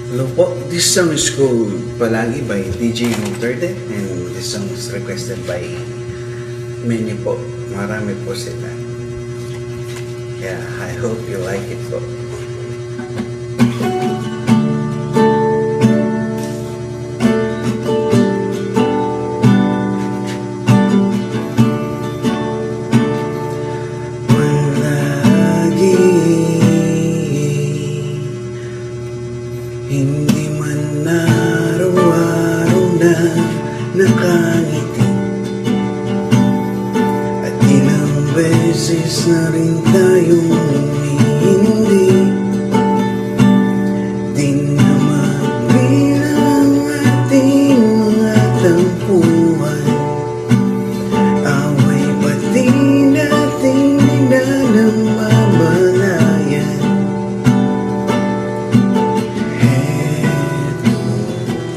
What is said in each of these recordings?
Hello po, this song is called Palagi by DJ Duterte and this song is requested by many po. Marami po sila. Yeah, I hope you like it po. Hindi man araw-araw na nakangiti, at ilang beses na rin tayong hindi. Di naman bilang ating mga tampuhan, away pati nating ninanamamalayan.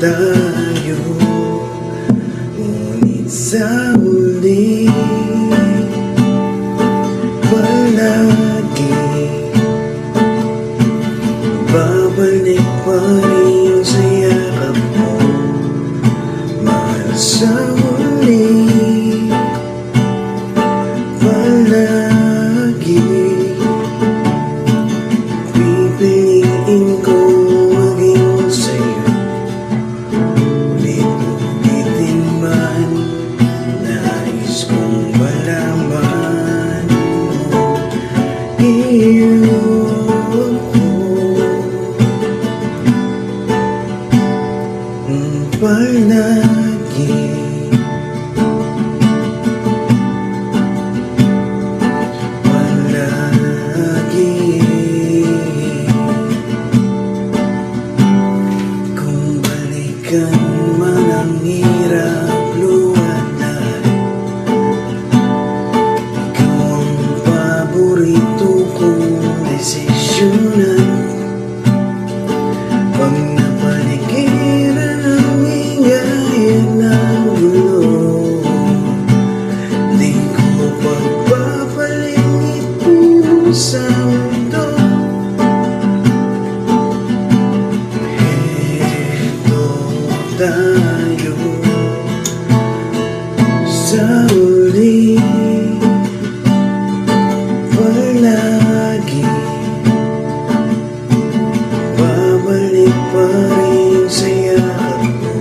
Tayo, ngunit sa huli palagi babalik pa rin sa yakap mo. Mahal sa huli palagi pipiliin ko maging sa'yo. Nais kong malaman mo iyo palagi. Palagi kung balikan man ang hirap desisyonan. Pag napaligiran ang ingay ng gulo, di ko pagpapalingit mo sa mundo. Heto tayo sa uli palagi. Babalik pa rin sa yakap mo.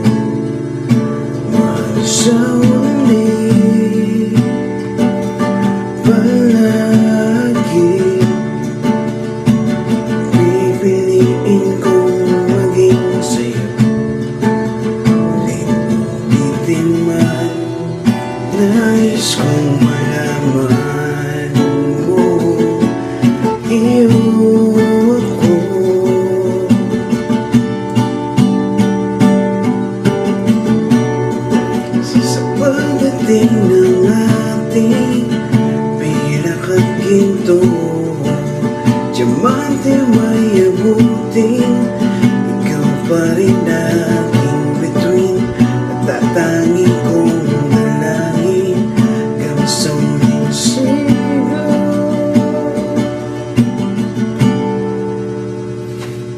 Mahal sa huli palagi. Pipiliin kong maging sa'yo. Ulit-ulitin man, nais kong malaman mo iyo ako. Sa pagdating ng ating pilak at ginto, diamante may abutin, ikaw pa rin aking between. At tatangin kong dalangin hanggang sa muling siglo.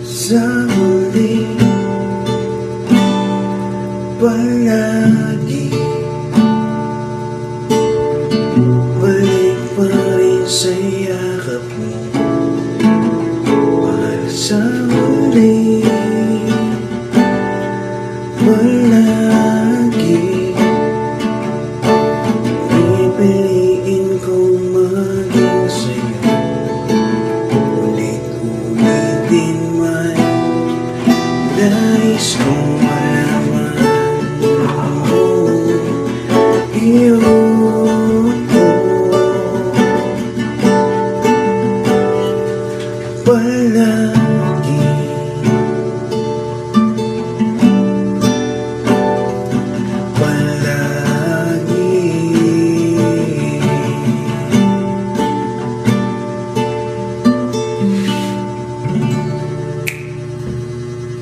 Sa huli palagi balik pa rin sa yakap mo. Mahal sa huli palagi pipiliin kong maging